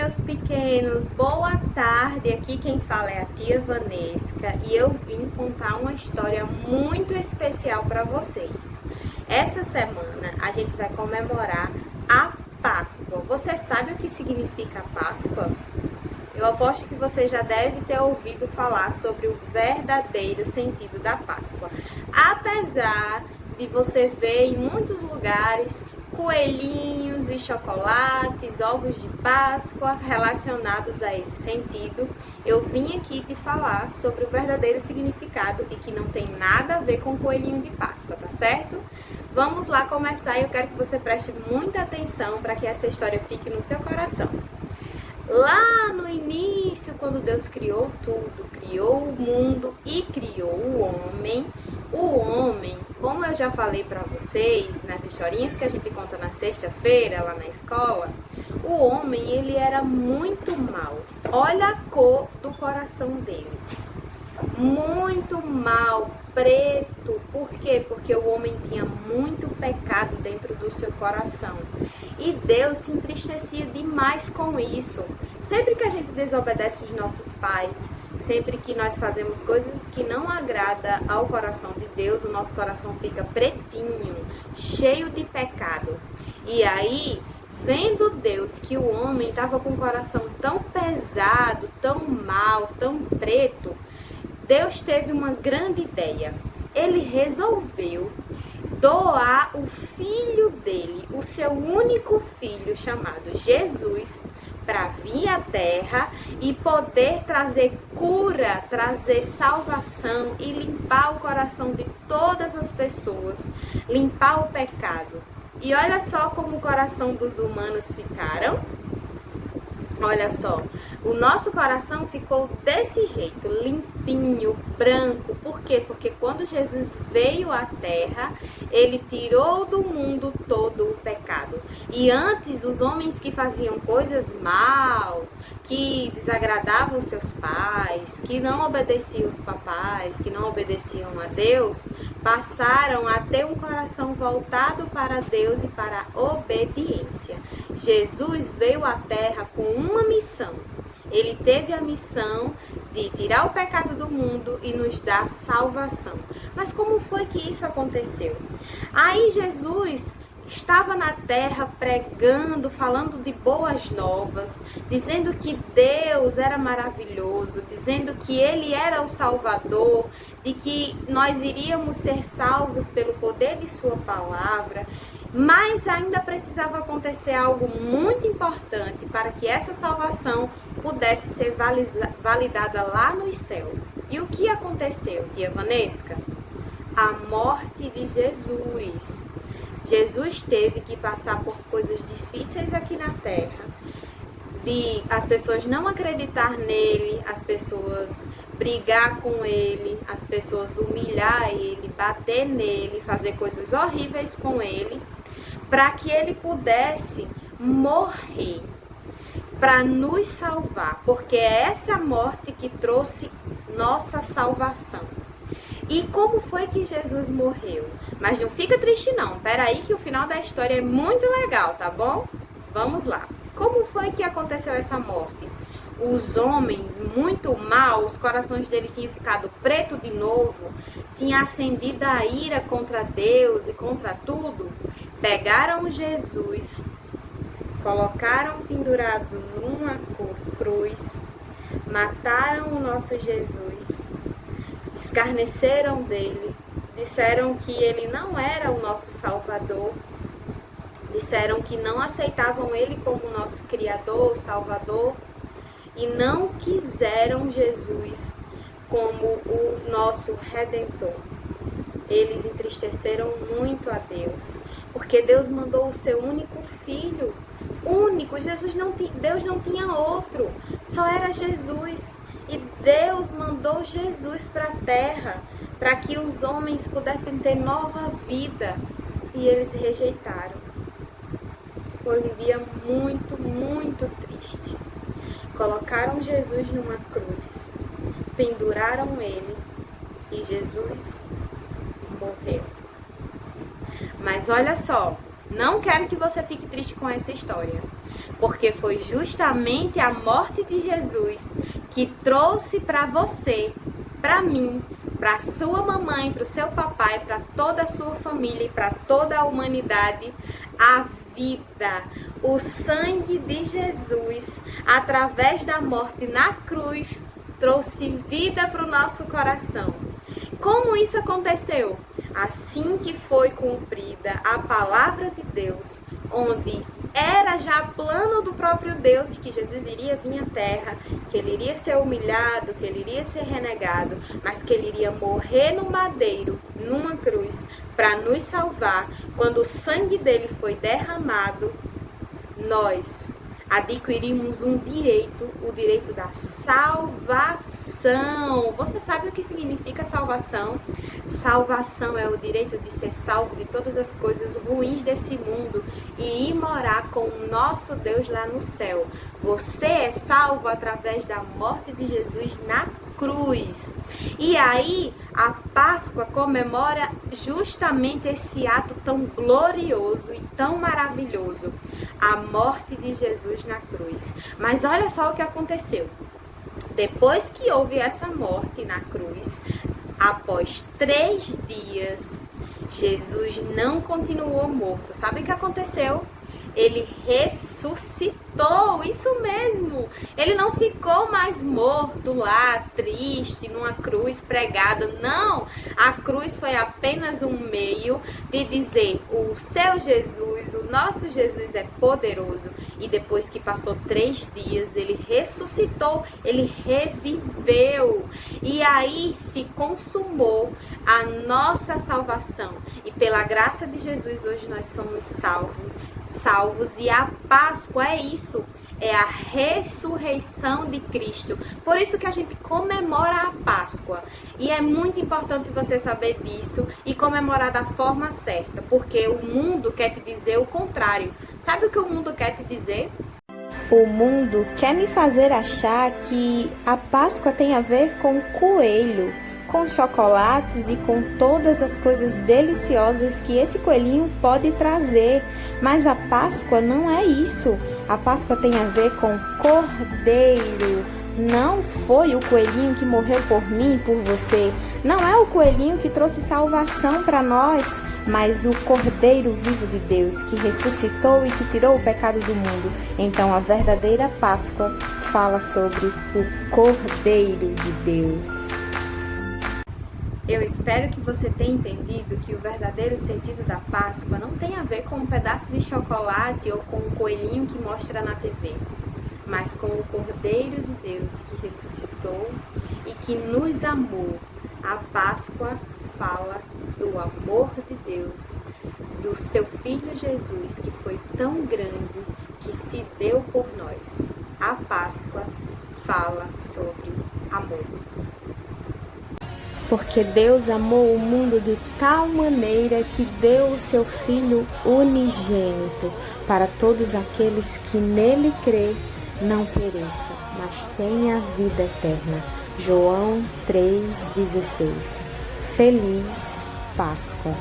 meus pequenos, boa tarde. Aqui quem fala é a tia Vanesca e eu vim contar uma história muito especial para vocês. Essa semana a gente vai comemorar a Páscoa. Você sabe o que significa Páscoa? Eu aposto que você já deve ter ouvido falar sobre o verdadeiro sentido da Páscoa. Apesar de você ver em muitos lugares coelhinhos e chocolates, ovos de Páscoa relacionados a esse sentido, eu vim aqui te falar sobre o verdadeiro significado e que não tem nada a ver com coelhinho de Páscoa, tá certo? Vamos lá começar e eu quero que você preste muita atenção para que essa história fique no seu coração. Lá no início, quando Deus criou tudo, criou o mundo e criou o homem, como eu já falei para vocês nas historinhas que a gente conta na sexta-feira lá na escola, o homem ele era muito mau. Olha a cor do coração dele. Muito mal, preto. Por quê? Porque o homem tinha muito pecado dentro do seu coração. E Deus se entristecia demais com isso. Sempre que a gente desobedece os nossos pais, sempre que nós fazemos coisas que não agradam ao coração de Deus, o nosso coração fica pretinho, cheio de pecado. E aí, vendo Deus que o homem estava com o coração tão pesado, tão mal, tão preto, Deus teve uma grande ideia. Ele resolveu doar o filho dele, o seu único filho chamado Jesus, para vir à terra e poder trazer cura, trazer salvação e limpar o coração de todas as pessoas, limpar o pecado. E olha só como o coração dos humanos ficaram. Olha só, o nosso coração ficou desse jeito, limpinho, branco. Por quê? Porque quando Jesus veio à terra, ele tirou do mundo todo o pecado. E antes, os homens que faziam coisas maus, que desagradavam os seus pais, que não obedeciam os papais, que não obedeciam a Deus, passaram a ter um coração voltado para Deus e para a obediência. Jesus veio à terra com uma missão. Ele teve a missão de tirar o pecado do mundo e nos dar salvação. Mas como foi que isso aconteceu? Aí Jesus estava na terra pregando, falando de boas novas, dizendo que Deus era maravilhoso, dizendo que Ele era o Salvador, de que nós iríamos ser salvos pelo poder de Sua palavra. Mas ainda precisava acontecer algo muito importante para que essa salvação pudesse ser validada lá nos céus. E o que aconteceu, tia Vanesca? A morte de Jesus. Jesus teve que passar por coisas difíceis aqui na terra, de as pessoas não acreditar nele, as pessoas brigar com ele, as pessoas humilhar ele, bater nele, fazer coisas horríveis com ele, para que ele pudesse morrer, para nos salvar, porque é essa morte que trouxe nossa salvação. E como foi que Jesus morreu? Mas não fica triste não, peraí que o final da história é muito legal, tá bom? Vamos lá. Como foi que aconteceu essa morte? Os homens muito maus, os corações deles tinham ficado preto de novo, tinha acendido a ira contra Deus e contra tudo. Pegaram Jesus, colocaram pendurado numa cruz, mataram o nosso Jesus, escarneceram dele, disseram que ele não era o nosso Salvador, disseram que não aceitavam ele como nosso Criador, Salvador, e não quiseram Jesus como o nosso Redentor. Eles entristeceram muito a Deus, porque Deus mandou o seu único filho, único. Deus não tinha outro, só era Jesus. E Deus mandou Jesus para a terra, para que os homens pudessem ter nova vida. E eles rejeitaram. Foi um dia muito, muito triste. Colocaram Jesus numa cruz, penduraram ele e Jesus morreu. Mas olha só, não quero que você fique triste com essa história. porque foi justamente a morte de Jesus que trouxe para você, para mim, para sua mamãe, para o seu papai, para toda a sua família e para toda a humanidade a vida. O sangue de Jesus, através da morte na cruz, trouxe vida para o nosso coração. Como isso aconteceu? Assim que foi cumprida a palavra de Deus, onde era já plano do próprio Deus que Jesus iria vir à terra, que ele iria ser humilhado, que ele iria ser renegado, mas que ele iria morrer no madeiro, numa cruz, para nos salvar. Quando o sangue dele foi derramado, nós adquirimos um direito, o direito da salvação. Você sabe o que significa salvação? Salvação é o direito de ser salvo de todas as coisas ruins desse mundo e ir morar com o nosso Deus lá no céu. Você é salvo através da morte de Jesus na cruz. E aí, a Páscoa comemora justamente esse ato tão glorioso e tão maravilhoso, a morte de Jesus na cruz. Mas olha só o que aconteceu. Depois que houve essa morte na cruz, após 3 dias, Jesus não continuou morto. Sabe o que aconteceu? Ele ressuscitou, isso mesmo. Ele não ficou mais morto lá, triste, numa cruz pregado. Não, a cruz foi apenas um meio de dizer: o seu Jesus, o nosso Jesus é poderoso. E depois que passou 3 dias, ele ressuscitou, ele reviveu. E aí se consumou a nossa salvação. E pela graça de Jesus, hoje nós somos salvos. E a Páscoa é isso, é a ressurreição de Cristo. Por isso que a gente comemora a Páscoa. E é muito importante você saber disso e comemorar da forma certa, porque o mundo quer te dizer o contrário. Sabe o que o mundo quer te dizer? O mundo quer me fazer achar que a Páscoa tem a ver com coelho, com chocolates e com todas as coisas deliciosas que esse coelhinho pode trazer. Mas a Páscoa não é isso. A Páscoa tem a ver com cordeiro. Não foi o coelhinho que morreu por mim e por você. Não é o coelhinho que trouxe salvação para nós, mas o Cordeiro vivo de Deus, que ressuscitou e que tirou o pecado do mundo. Então a verdadeira Páscoa fala sobre o Cordeiro de Deus. Eu espero que você tenha entendido que o verdadeiro sentido da Páscoa não tem a ver com um pedaço de chocolate ou com um coelhinho que mostra na TV, mas com o Cordeiro de Deus que ressuscitou e que nos amou. A Páscoa fala do amor de Deus, do seu Filho Jesus, que foi tão grande que se deu por nós. A Páscoa fala sobre amor. Porque Deus amou o mundo de tal maneira que deu o seu Filho unigênito, para todos aqueles que nele crê não pereça, mas tenha a vida eterna. João 3,16. Feliz Páscoa!